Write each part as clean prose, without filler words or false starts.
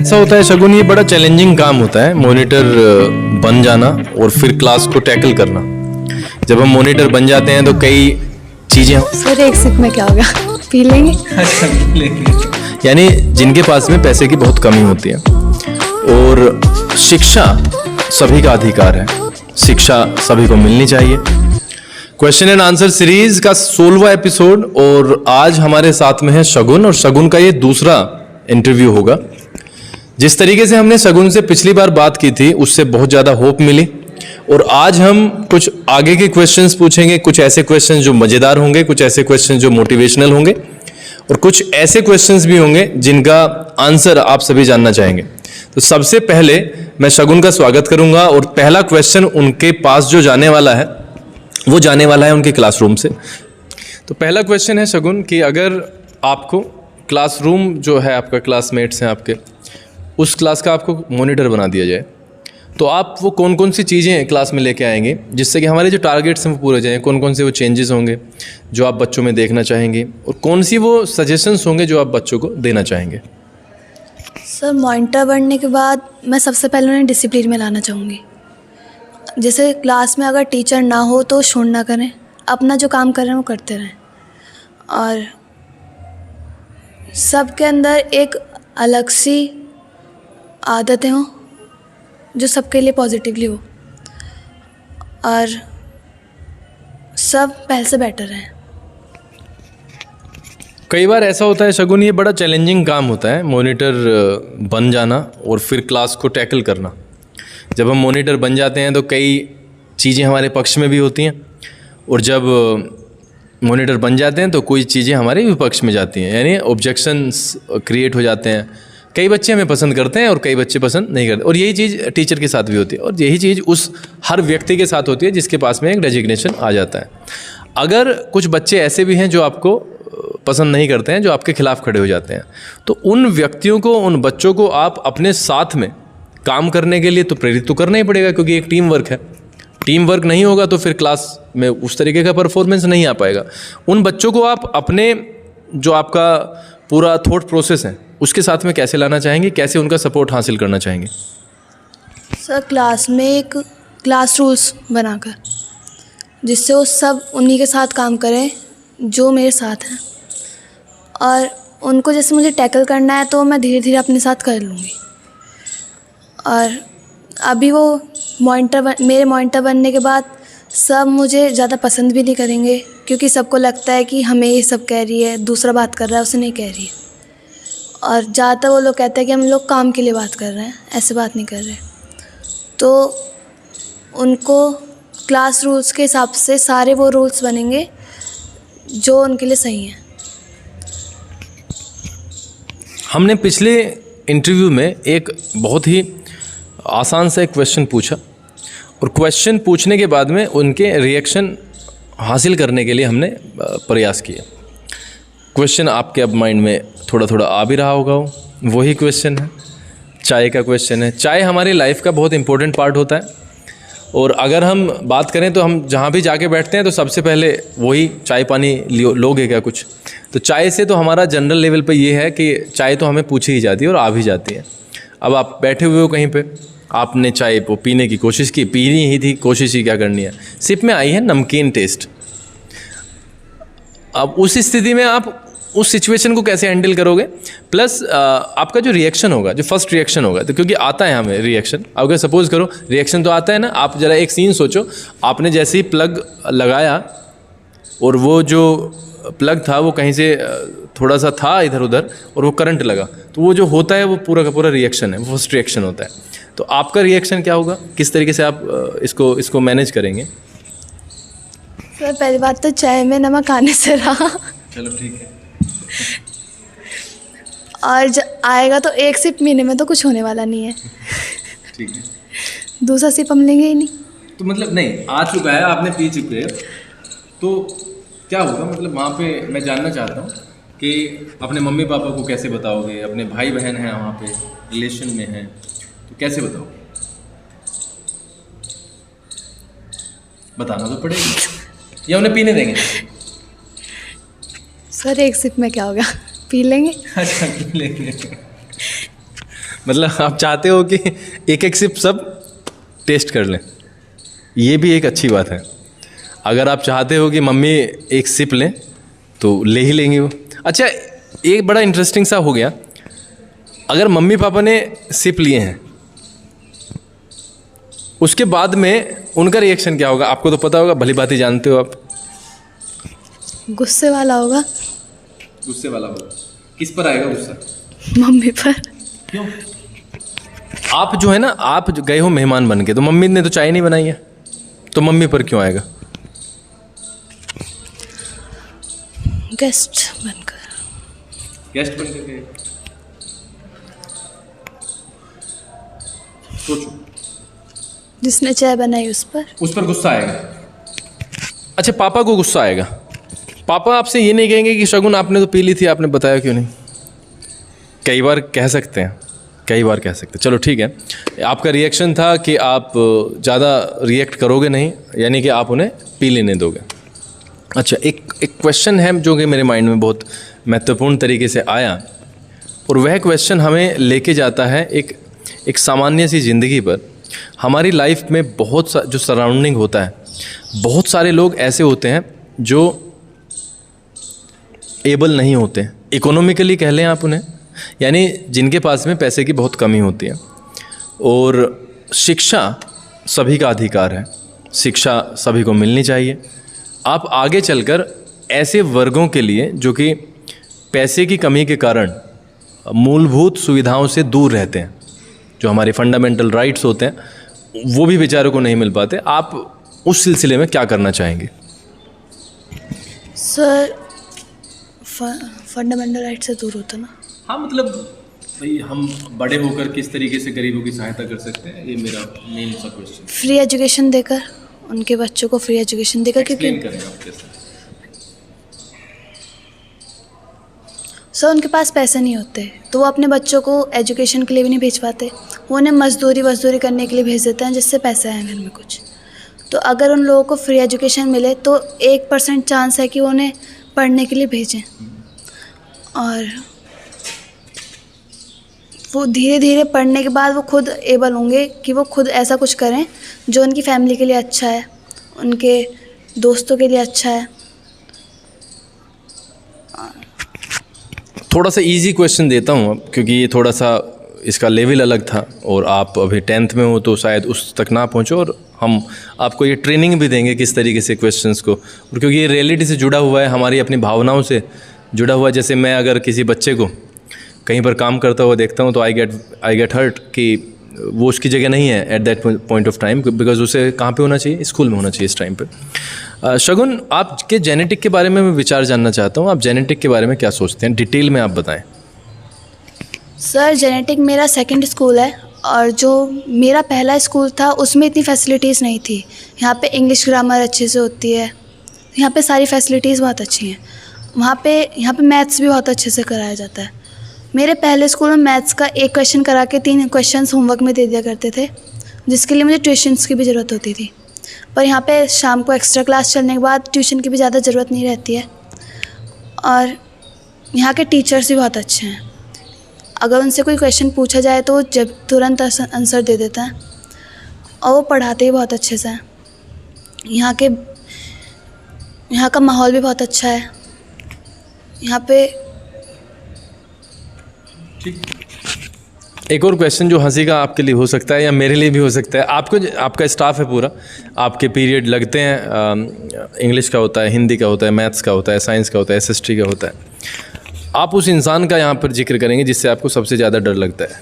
ऐसा होता है शगुन, ये बड़ा चैलेंजिंग काम होता है मॉनिटर बन जाना और फिर क्लास को टैकल करना। जब हम मॉनिटर बन जाते हैं तो कई चीज़ें सर एक सिप में क्या होगा, पी लेंगे। यानी जिनके पास में पैसे की बहुत कमी होती है, और शिक्षा सभी का अधिकार है, शिक्षा सभी को मिलनी चाहिए। क्वेश्चन एंड आंसर सीरीज का 16वां एपिसोड, और आज हमारे साथ में है शगुन, और शगुन का ये दूसरा इंटरव्यू होगा। जिस तरीके से हमने शगुन से पिछली बार बात की थी उससे बहुत ज़्यादा होप मिली, और आज हम कुछ आगे के क्वेश्चंस पूछेंगे, कुछ ऐसे क्वेश्चंस जो मज़ेदार होंगे, कुछ ऐसे क्वेश्चंस जो मोटिवेशनल होंगे, और कुछ ऐसे क्वेश्चंस भी होंगे जिनका आंसर आप सभी जानना चाहेंगे। तो सबसे पहले मैं शगुन का स्वागत करूंगा, और पहला क्वेश्चन उनके पास जो जाने वाला है वो जाने वाला है उनके क्लासरूम से। तो पहला क्वेश्चन है शगुन कि अगर आपको क्लासरूम जो है, आपका क्लासमेट्स हैं आपके, उस क्लास का आपको मॉनिटर बना दिया जाए, तो आप वो कौन कौन सी चीज़ें क्लास में लेके आएंगे जिससे कि हमारे जो टारगेट्स हैं वो पूरे हो जाएँ? कौन कौन से वो चेंजेस होंगे जो आप बच्चों में देखना चाहेंगे, और कौन सी वो सजेशंस होंगे जो आप बच्चों को देना चाहेंगे? सर मॉनिटर बनने के बाद मैं सबसे पहले उन्हें डिसिप्लिन में लाना चाहूँगी। जैसे क्लास में अगर टीचर ना हो तो शोर ना करें, अपना जो काम कर रहे हैं वो करते रहें, और सबके अंदर एक अलग सी आदतें हों जो सबके लिए पॉजिटिवली हो, और सब पहले से बेटर रहें। कई बार ऐसा होता है शगुन, ये बड़ा चैलेंजिंग काम होता है मॉनिटर बन जाना और फिर क्लास को टैकल करना। जब हम मॉनिटर बन जाते हैं तो कई चीज़ें हमारे पक्ष में भी होती हैं, और जब मॉनिटर बन जाते हैं तो कोई चीज़ें हमारे विपक्ष में जाती हैं, यानी ऑब्जेक्शंस क्रिएट हो जाते हैं। कई बच्चे हमें पसंद करते हैं और कई बच्चे पसंद नहीं करते, और यही चीज़ टीचर के साथ भी होती है, और यही चीज़ उस हर व्यक्ति के साथ होती है जिसके पास में एक डेजिग्नेशन आ जाता है। अगर कुछ बच्चे ऐसे भी हैं जो आपको पसंद नहीं करते हैं, जो आपके खिलाफ खड़े हो जाते हैं, तो उन व्यक्तियों को, उन बच्चों को आप अपने साथ में काम करने के लिए तो प्रेरित तो करना ही पड़ेगा, क्योंकि एक टीम वर्क है। टीम वर्क नहीं होगा तो फिर क्लास में उस तरीके का परफॉर्मेंस नहीं आ पाएगा। उन बच्चों को आप अपने जो आपका पूरा थॉट प्रोसेस है उसके साथ में कैसे लाना चाहेंगे, कैसे उनका सपोर्ट हासिल करना चाहेंगे? सर क्लास में एक क्लास रूल्स बनाकर, जिससे वो सब उन्हीं के साथ काम करें जो मेरे साथ हैं, और उनको जैसे मुझे टैकल करना है तो मैं धीरे धीरे अपने साथ कर लूँगी। और अभी वो मेरे मॉनिटर बनने के बाद सब मुझे ज़्यादा पसंद भी नहीं करेंगे, क्योंकि सबको लगता है कि हमें ये सब कह रही है, दूसरा बात कर रहा है उसे नहीं कह रही है, और ज़्यादातर वो लोग कहते हैं कि हम लोग काम के लिए बात कर रहे हैं, ऐसे बात नहीं कर रहे। तो उनको क्लास रूल्स के हिसाब से सारे वो रूल्स बनेंगे जो उनके लिए सही हैं। हमने पिछले इंटरव्यू में एक बहुत ही आसान सा एक क्वेश्चन पूछा, और क्वेश्चन पूछने के बाद में उनके रिएक्शन हासिल करने के लिए हमने प्रयास किया। क्वेश्चन आपके अब माइंड में थोड़ा थोड़ा आ भी रहा होगा, वही क्वेश्चन है, चाय का क्वेश्चन है। चाय हमारी लाइफ का बहुत इंपॉर्टेंट पार्ट होता है, और अगर हम बात करें तो हम जहाँ भी जाके बैठते हैं तो सबसे पहले वही चाय पानी लोगे क्या कुछ। तो चाय से तो हमारा जनरल लेवल पे ये है कि चाय तो हमें पूछी ही जाती है और आ भी जाती है। अब आप बैठे हुए हो कहीं पे, आपने चाय को पीने की कोशिश की, पीनी ही थी, कोशिश ही क्या करनी है, सिप में आई है नमकीन टेस्ट। अब उस स्थिति में आप उस सिचुएशन को कैसे हैंडल करोगे, प्लस आपका जो रिएक्शन होगा, जो फर्स्ट रिएक्शन होगा, तो क्योंकि आता है हमें रिएक्शन, अगर सपोज करो रिएक्शन तो आता है ना। आप ज़रा एक सीन सोचो, आपने जैसे ही प्लग लगाया और वो जो प्लग था वो कहीं से थोड़ा सा था इधर उधर और वो करंट लगा, तो वो जो होता है वो पूरा का पूरा रिएक्शन है, वो फर्स्ट रिएक्शन होता है। तो आपका रिएक्शन क्या होगा, किस तरीके से आप इसको मैनेज करेंगे? सर पहली बात तो चाय में नमक आने से रहा। चलो ठीक है। और आएगा तो एक सिप पीने में तो कुछ होने वाला नहीं है। ठीक है। दूसरा सिप हम लेंगे ही नहीं। तो मतलब नहीं, आ चुका है, आपने पी चुके हैं, तो क्या होगा? मतलब वहाँ पे मैं जानना चाहता हूँ कि अपने मम्मी पापा को कैसे बताओगे, अपने भाई बहन हैं वहाँ पे रिलेशन में हैं, तो कैसे बताओगे? बताना तो पड़ेगा, या उन्हें पीने देंगे? सर एक सिप में क्या होगा, पी लेंगे। अच्छा पी लेंगे। मतलब आप चाहते हो कि एक एक सिप सब टेस्ट कर लें, ये भी एक अच्छी बात है। अगर आप चाहते हो कि मम्मी एक सिप लें तो ले ही लेंगी वो। अच्छा, एक बड़ा इंटरेस्टिंग सा हो गया, अगर मम्मी पापा ने सिप लिए हैं उसके बाद में उनका रिएक्शन क्या होगा? आपको तो पता होगा, भली बात ही जानते हो आप। गुस्से वाला होगा। गुस्से वाला होगा। किस पर आएगा गुस्सा? मम्मी पर। क्यों? आप जो है ना, आप जो गए हो मेहमान बन के, तो मम्मी ने तो चाय नहीं बनाई है, तो मम्मी पर क्यों आएगा? गेस्ट बनकर। गेस्ट बन के सोचो, जिसने चाय बनाई उस पर गुस्सा आएगा। अच्छा, पापा को गुस्सा आएगा। पापा आपसे ये नहीं कहेंगे कि शगुन आपने तो पी ली थी, आपने बताया क्यों नहीं? कई बार कह सकते हैं, कई बार कह सकते हैं। चलो ठीक है, आपका रिएक्शन था कि आप ज़्यादा रिएक्ट करोगे नहीं, यानी कि आप उन्हें पी लेने दोगे। अच्छा, एक क्वेश्चन है जो कि मेरे माइंड में बहुत महत्वपूर्ण तरीके से आया, और वह क्वेश्चन हमें लेके जाता है एक सामान्य सी ज़िंदगी पर। हमारी लाइफ में बहुत सा जो सराउंडिंग होता है, बहुत सारे लोग ऐसे होते हैं जो एबल नहीं होते, इकोनॉमिकली कह लें आप उन्हें, यानी जिनके पास में पैसे की बहुत कमी होती है। और शिक्षा सभी का अधिकार है, शिक्षा सभी को मिलनी चाहिए। आप आगे चलकर ऐसे वर्गों के लिए जो कि पैसे की कमी के कारण मूलभूत सुविधाओं से दूर रहते हैं, जो हमारे फंडामेंटल राइट्स होते हैं, वो भी बेचारों को नहीं मिल पाते, आप उस सिलसिले में क्या करना चाहेंगे? सर, फंडामेंटल राइट से दूर होता ना। हाँ, मतलब भाई हम बड़े होकर किस तरीके से गरीबों की सहायता कर सकते हैं, ये मेरा मेन सा क्वेश्चन। फ्री एजुकेशन देकर, उनके बच्चों को फ्री एजुकेशन देकर, क्योंकि सर उनके पास पैसे नहीं होते तो वो अपने बच्चों को एजुकेशन के लिए भी नहीं भेज पाते, वो उन्हें मजदूरी करने के लिए भेज देते हैं जिससे पैसे आए घर में कुछ। तो अगर उन लोगों को फ्री एजुकेशन मिले तो 1% चांस है कि वो उन्हें पढ़ने के लिए भेजें, और वो धीरे धीरे पढ़ने के बाद वो खुद एबल होंगे कि वो खुद ऐसा कुछ करें जो उनकी फैमिली के लिए अच्छा है, उनके दोस्तों के लिए अच्छा है। थोड़ा सा इजी क्वेश्चन देता हूँ अब, क्योंकि ये थोड़ा सा इसका लेवल अलग था और आप अभी 10th में हो तो शायद उस तक ना पहुँचो, और हम आपको ये ट्रेनिंग भी देंगे किस तरीके से क्वेश्चंस को, और क्योंकि ये रियलिटी से जुड़ा हुआ है, हमारी अपनी भावनाओं से जुड़ा हुआ है। जैसे मैं अगर किसी बच्चे को कहीं पर काम करता हुआ देखता हूँ तो आई गेट हर्ट कि वो उसकी जगह नहीं है at that point of time, because उसे कहाँ पे होना चाहिए? स्कूल में होना चाहिए इस टाइम पे। शगुन, आपके जेनेटिक के बारे में मैं विचार जानना चाहता हूँ, आप जेनेटिक के बारे में क्या सोचते हैं, डिटेल में आप बताएं। सर, जेनेटिक मेरा सेकंड स्कूल है, और जो मेरा पहला स्कूल था उसमें इतनी फैसिलिटीज़ नहीं थी। यहाँ पे इंग्लिश ग्रामर अच्छे से होती है, यहाँ पे सारी फैसिलिटीज़ बहुत अच्छी हैं। यहाँ पे मैथ्स भी बहुत अच्छे से कराया जाता है। मेरे पहले स्कूल में मैथ्स का एक क्वेश्चन करा के 3 क्वेश्चंस होमवर्क में दे दिया करते थे, जिसके लिए मुझे ट्यूशन्स की भी ज़रूरत होती थी। पर यहाँ पे शाम को एक्स्ट्रा क्लास चलने के बाद ट्यूशन की भी ज़्यादा ज़रूरत नहीं रहती है, और यहाँ के टीचर्स भी बहुत अच्छे हैं। अगर उनसे कोई क्वेश्चन पूछा जाए तो जब तुरंत आंसर दे देते हैं, और वो पढ़ाते ही बहुत अच्छे से हैं। यहाँ का माहौल भी बहुत अच्छा है। यहाँ पे एक और क्वेश्चन जो हंसी का आपके लिए हो सकता है या मेरे लिए भी हो सकता है, आपका स्टाफ है पूरा, आपके पीरियड लगते हैं, इंग्लिश का होता है, हिंदी का होता है, मैथ्स का होता है, साइंस का होता है, SST का होता है। आप उस इंसान का यहाँ पर जिक्र करेंगे जिससे आपको सबसे ज़्यादा डर लगता है?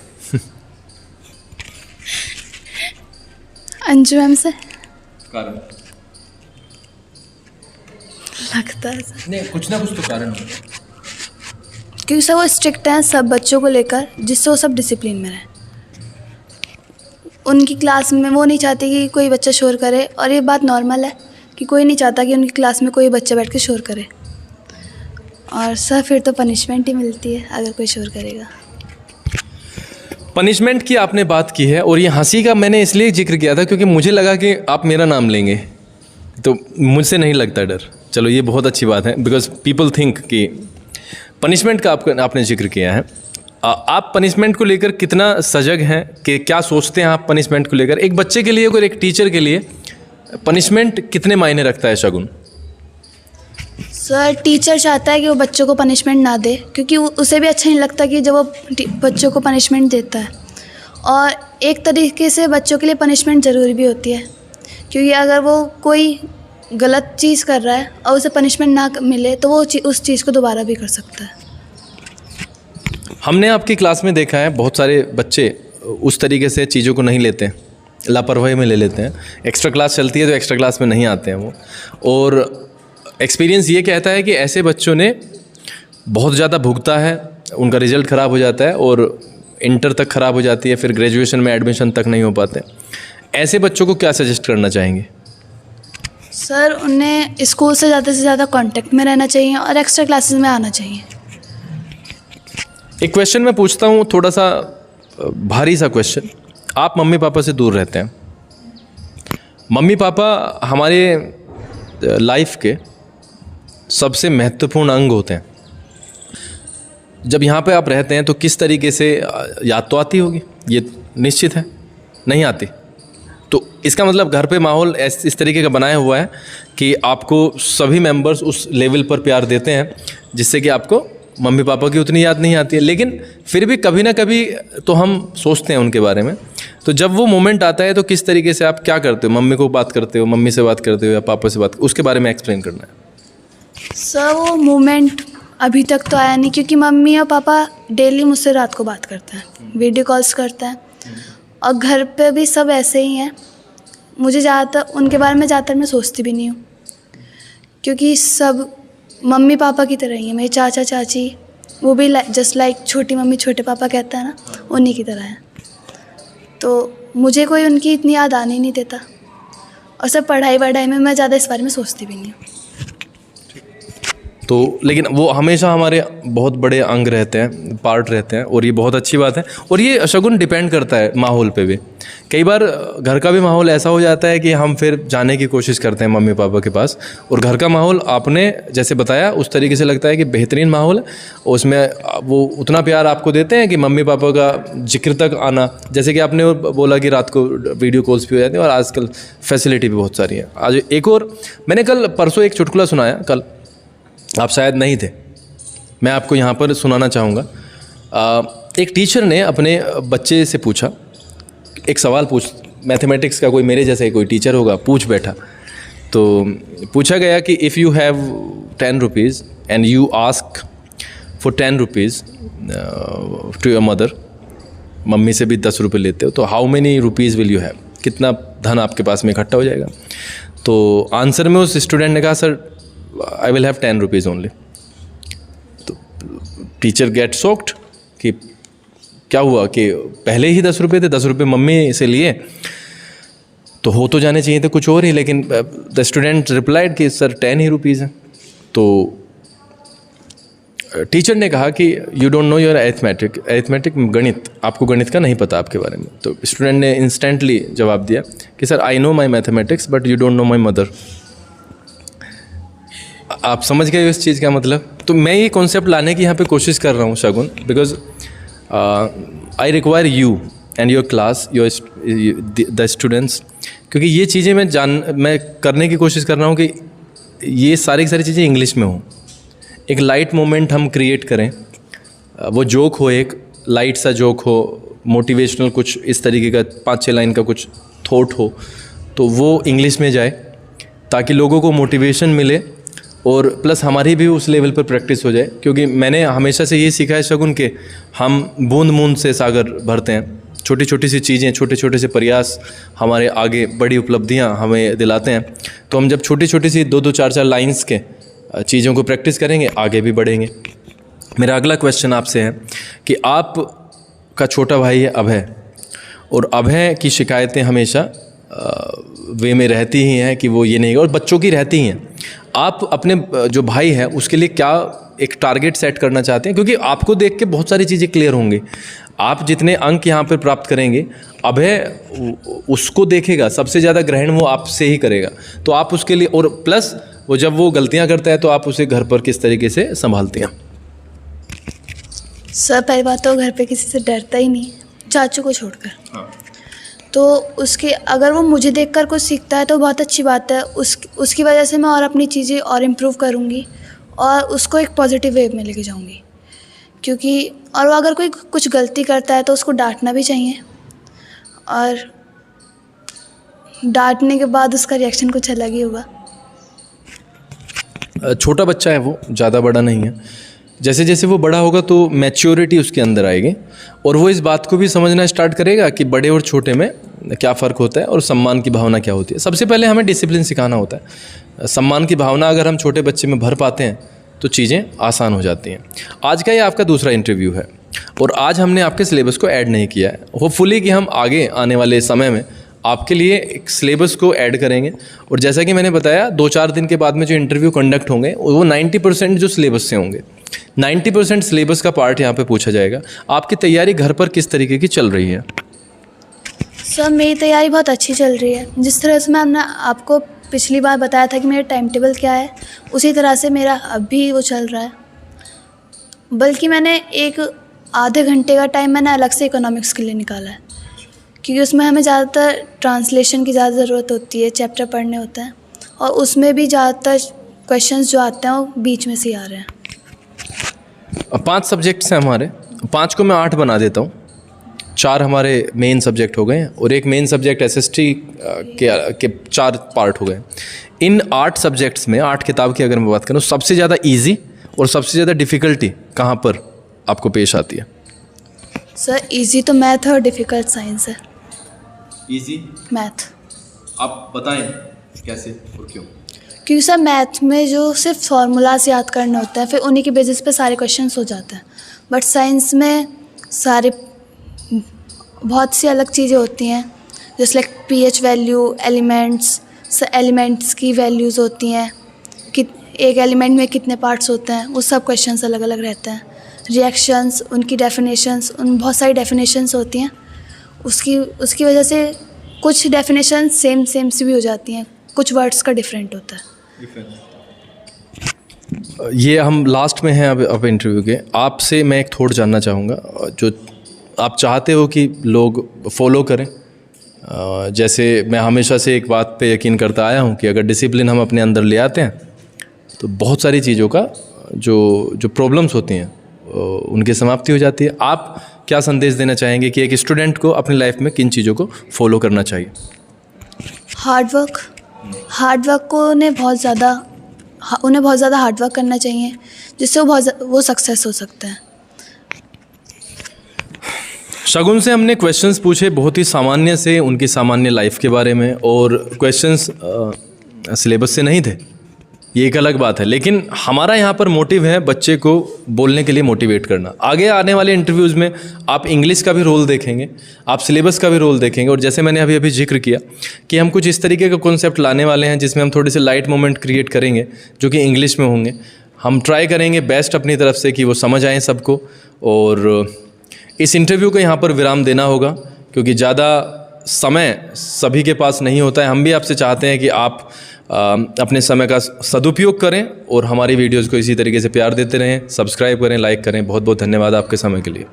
अंजू मैम से। कारण लगता है सर, नहीं, कुछ ना कुछ तो कारण होगा। क्योंकि सर वो स्ट्रिक्ट हैं सब बच्चों को लेकर, जिससे वो सब डिसिप्लिन में रहें। उनकी क्लास में वो नहीं चाहते कि कोई बच्चा शोर करे, और ये बात नॉर्मल है कि कोई नहीं चाहता कि उनकी क्लास में कोई बच्चा बैठ के शोर करे। और सर फिर तो पनिशमेंट ही मिलती है अगर कोई शोर करेगा। पनिशमेंट की आपने बात की है, और ये हंसी का मैंने इसलिए जिक्र किया था क्योंकि मुझे लगा कि आप मेरा नाम लेंगे, तो मुझसे नहीं लगता डर। चलो ये बहुत अच्छी बात है, बिकॉज पीपल थिंक कि पनिशमेंट का आपने जिक्र किया है। आप पनिशमेंट को लेकर कितना सजग हैं, कि क्या सोचते हैं आप पनिशमेंट को लेकर? एक बच्चे के लिए और एक टीचर के लिए पनिशमेंट कितने मायने रखता है शगुन? सर, टीचर चाहता है कि वो बच्चों को पनिशमेंट ना दे, क्योंकि उसे भी अच्छा नहीं लगता कि जब वो बच्चों को पनिशमेंट देता है। और एक तरीके से बच्चों के लिए पनिशमेंट ज़रूरी भी होती है, क्योंकि अगर वो कोई गलत चीज़ कर रहा है और उसे पनिशमेंट ना मिले तो वो उस चीज़ को दोबारा भी कर सकता है। हमने आपकी क्लास में देखा है बहुत सारे बच्चे उस तरीके से चीज़ों को नहीं लेते हैं, लापरवाही में ले लेते हैं। एक्स्ट्रा क्लास चलती है तो एक्स्ट्रा क्लास में नहीं आते हैं वो, और एक्सपीरियंस ये कहता है कि ऐसे बच्चों ने बहुत ज़्यादा भुगता है, उनका रिजल्ट ख़राब हो जाता है और इंटर तक ख़राब हो जाती है, फिर ग्रेजुएशन में एडमिशन तक नहीं हो पाते। ऐसे बच्चों को क्या सजेस्ट करना चाहेंगे? सर, उन्हें स्कूल से ज़्यादा कांटेक्ट में रहना चाहिए और एक्स्ट्रा क्लासेस में आना चाहिए। एक क्वेश्चन मैं पूछता हूँ, थोड़ा सा भारी सा क्वेश्चन। आप मम्मी पापा से दूर रहते हैं। मम्मी पापा हमारे लाइफ के सबसे महत्वपूर्ण अंग होते हैं। जब यहाँ पे आप रहते हैं तो किस तरीके से याद तो आती होगी, ये निश्चित है, नहीं आती? तो इसका मतलब घर पे माहौल इस तरीके का बनाया हुआ है कि आपको सभी मेंबर्स उस लेवल पर प्यार देते हैं जिससे कि आपको मम्मी पापा की उतनी याद नहीं आती है। लेकिन फिर भी कभी ना कभी तो हम सोचते हैं उनके बारे में। तो जब वो मोमेंट आता है तो किस तरीके से आप क्या करते हो? मम्मी को बात करते हो, मम्मी से बात करते हो या पापा से बात, उसके बारे में एक्सप्लेन करना है। सर, वो मोमेंट अभी तक तो आया नहीं, क्योंकि मम्मी और पापा डेली मुझसे रात को बात करते हैं, वीडियो कॉल्स करते हैं, और घर पे भी सब ऐसे ही हैं। मुझे ज़्यादातर उनके बारे में मैं सोचती भी नहीं हूँ, क्योंकि सब मम्मी पापा की तरह ही है। मेरे चाचा चाची वो भी जस्ट लाइक छोटी मम्मी छोटे पापा कहता है ना, उन्हीं की तरह है। तो मुझे कोई उनकी इतनी याद आने ही नहीं देता, और सब पढ़ाई वढ़ाई में मैं ज़्यादा इस बारे में सोचती भी नहीं हूँ। तो लेकिन वो हमेशा हमारे बहुत बड़े अंग रहते हैं, पार्ट रहते हैं, और ये बहुत अच्छी बात है। और ये शगुन डिपेंड करता है माहौल पे भी। कई बार घर का भी माहौल ऐसा हो जाता है कि हम फिर जाने की कोशिश करते हैं मम्मी पापा के पास, और घर का माहौल आपने जैसे बताया उस तरीके से लगता है कि बेहतरीन माहौल है, उसमें वो उतना प्यार आपको देते हैं कि मम्मी पापा का जिक्र तक आना, जैसे कि आपने बोला कि रात को वीडियो कॉल्स भी हो जाती हैं और आजकल फैसिलिटी भी बहुत सारी है। आज एक और मैंने कल परसों एक चुटकुला सुनाया, कल आप शायद नहीं थे, मैं आपको यहाँ पर सुनाना चाहूँगा। एक टीचर ने अपने बच्चे से पूछा, एक सवाल मैथमेटिक्स का, कोई मेरे जैसा ही कोई टीचर होगा, पूछ बैठा। तो पूछा गया कि if you have 10 rupees and you ask for 10 rupees to your mother, मम्मी से भी 10 रुपये लेते हो, तो how many rupees will you have, कितना धन आपके पास में इकट्ठा हो जाएगा? तो आंसर में उस स्टूडेंट ने कहा, sir I will have 10 rupees only. तो टीचर गेट शॉक्ड कि क्या हुआ, कि पहले ही 10 रुपये थे, 10 रुपये मम्मी से लिए तो हो तो जाने चाहिए थे कुछ और ही, लेकिन द स्टूडेंट रिप्लाइड कि सर 10 ही रुपीज़ हैं। तो टीचर ने कहा कि you don't know your arithmetic, गणित, आपको गणित का नहीं पता आपके बारे में। तो स्टूडेंट ने इंस्टेंटली जवाब दिया कि sir I know my mathematics but you don't know my mother. आप समझ गए इस चीज़ का मतलब? तो मैं ये कॉन्सेप्ट लाने की यहाँ पे कोशिश कर रहा हूँ Shagun, because I require you and your class, your the students, क्योंकि ये चीज़ें मैं करने की कोशिश कर रहा हूँ कि ये सारी की सारी चीज़ें इंग्लिश में हों। एक लाइट मोमेंट हम क्रिएट करें, वो जोक हो, एक लाइट सा जोक हो, मोटिवेशनल कुछ इस तरीके का 5-6 लाइन का कुछ थॉट हो, तो वो इंग्लिश में जाए ताकि लोगों को मोटिवेशन मिले और प्लस हमारी भी उस लेवल पर प्रैक्टिस हो जाए। क्योंकि मैंने हमेशा से ये सीखा है शगुन के हम बूंद बूंद से सागर भरते हैं। छोटी छोटी सी चीज़ें, छोटे छोटे से प्रयास हमारे आगे बड़ी उपलब्धियां हमें दिलाते हैं। तो हम जब छोटी छोटी सी 2-2, 4-4 लाइन्स के चीज़ों को प्रैक्टिस करेंगे, आगे भी बढ़ेंगे। मेरा अगला क्वेश्चन आपसे है कि आप का छोटा भाई है अभय, और अभय की शिकायतें हमेशा वे में रहती ही हैं कि वो ये नहीं, और बच्चों की रहती ही हैं। आप अपने जो भाई है उसके लिए क्या एक टारगेट सेट करना चाहते हैं? क्योंकि आपको देख के बहुत सारी चीज़ें क्लियर होंगी। आप जितने अंक यहाँ पर प्राप्त करेंगे, अभय उसको देखेगा, सबसे ज़्यादा ग्रहण वो आपसे ही करेगा। तो आप उसके लिए, और प्लस वो जब वो गलतियाँ करता है तो आप उसे घर पर किस तरीके से संभालते हैं? सर पहली बात तो घर पे किसी से डरता ही नहीं, चाचू को छोड़कर। हाँ। तो उसके अगर वो मुझे देखकर कुछ सीखता है तो बहुत अच्छी बात है। उसकी वजह से मैं और अपनी चीज़ें और इम्प्रूव करूँगी और उसको एक पॉजिटिव वे में लेके जाऊँगी। क्योंकि और वो अगर कोई कुछ गलती करता है तो उसको डांटना भी चाहिए, और डांटने के बाद उसका रिएक्शन कुछ अलग ही होगा। छोटा बच्चा है वो, ज़्यादा बड़ा नहीं है। जैसे जैसे वो बड़ा होगा तो मैच्योरिटी उसके अंदर आएगी और वो इस बात को भी समझना स्टार्ट करेगा कि बड़े और छोटे में क्या फ़र्क होता है और सम्मान की भावना क्या होती है। सबसे पहले हमें डिसिप्लिन सिखाना होता है। सम्मान की भावना अगर हम छोटे बच्चे में भर पाते हैं तो चीज़ें आसान हो जाती हैं। आज का ये आपका दूसरा इंटरव्यू है और आज हमने आपके सिलेबस को ऐड नहीं किया है। होपफुली कि हम आगे आने वाले समय में आपके लिए एक सिलेबस को ऐड करेंगे और जैसा कि मैंने बताया 2-4 दिन के बाद में जो इंटरव्यू कंडक्ट होंगे वो 90% जो सिलेबस से होंगे। 90% सिलेबस का पार्ट यहाँ पे पूछा जाएगा। आपकी तैयारी घर पर किस तरीके की चल रही है? सर मेरी तैयारी बहुत अच्छी चल रही है। जिस तरह से मैंने आपको पिछली बार बताया था कि मेरा टाइम टेबल क्या है, उसी तरह से मेरा अब भी वो चल रहा है। बल्कि मैंने एक आधे घंटे का टाइम मैंने अलग से इकोनॉमिक्स के लिए निकाला है, क्योंकि उसमें हमें ज़्यादातर ट्रांसलेशन की ज़्यादा ज़रूरत होती है, चैप्टर पढ़ने होते हैं और उसमें भी ज़्यादातर क्वेश्चंस जो आते हैं वो बीच में से ही आ रहे हैं। 5 सब्जेक्ट्स हैं हमारे, 5 को मैं 8 बना देता हूँ। 4 हमारे मेन सब्जेक्ट हो गए हैं और एक मेन सब्जेक्ट SST के 4 पार्ट हो गए। इन 8 सब्जेक्ट्स में 8 किताब की अगर मैं बात करूँ, सबसे ज़्यादा ईजी और सबसे ज़्यादा डिफ़िकल्टी कहाँ पर आपको पेश आती है? सर इजी तो मैथ और डिफ़िकल्ट साइंस है। Easy math. आप बताएं कैसे और क्यों? क्योंकि सर मैथ में जो सिर्फ फार्मूलाज याद करना होता है, फिर उन्हीं के बेसिस पे सारे क्वेश्चंस हो जाते हैं। बट साइंस में सारे बहुत सी अलग चीज़ें होती हैं, जैसे लाइक pH वैल्यू, एलिमेंट्स की वैल्यूज़ होती हैं कि एक एलिमेंट में कितने पार्ट्स होते हैं, वो सब क्वेश्चंस अलग अलग रहते हैं। रिएक्शंस, उनकी डेफिनेशंस, उन बहुत सारी डेफिनेशंस होती हैं। उसकी वजह से कुछ डेफिनेशन सेम सी भी हो जाती हैं, कुछ वर्ड्स का डिफरेंट होता है। ये हम लास्ट में हैं अब इंटरव्यू के। आपसे मैं एक थॉट जानना चाहूँगा जो आप चाहते हो कि लोग फॉलो करें। जैसे मैं हमेशा से एक बात पे यकीन करता आया हूँ कि अगर डिसिप्लिन हम अपने अंदर ले आते हैं तो बहुत सारी चीज़ों का जो प्रॉब्लम्स होती हैं उनकी समाप्ति हो जाती है। आप क्या संदेश देना चाहेंगे कि एक स्टूडेंट को अपनी लाइफ में किन चीज़ों को फॉलो करना चाहिए? हार्डवर्क को उन्हें बहुत ज़्यादा हार्डवर्क करना चाहिए, जिससे वो सक्सेस हो सकते हैं। शगुन से हमने क्वेश्चंस पूछे बहुत ही सामान्य से, उनकी सामान्य लाइफ के बारे में, और क्वेश्चंस सिलेबस से नहीं थे, ये एक अलग बात है। लेकिन हमारा यहाँ पर मोटिव है बच्चे को बोलने के लिए मोटिवेट करना। आगे आने वाले इंटरव्यूज़ में आप इंग्लिश का भी रोल देखेंगे, आप सिलेबस का भी रोल देखेंगे, और जैसे मैंने अभी जिक्र किया कि हम कुछ इस तरीके का कॉन्सेप्ट लाने वाले हैं जिसमें हम थोड़े से लाइट मोमेंट क्रिएट करेंगे जो कि इंग्लिश में होंगे। हम ट्राई करेंगे बेस्ट अपनी तरफ से कि वो समझ आएँ सबको। और इस इंटरव्यू को यहाँ पर विराम देना होगा क्योंकि ज़्यादा समय सभी के पास नहीं होता है। हम भी आपसे चाहते हैं कि आप अपने समय का सदुपयोग करें और हमारी वीडियोज़ को इसी तरीके से प्यार देते रहें, सब्सक्राइब करें, लाइक करें। बहुत बहुत धन्यवाद आपके समय के लिए।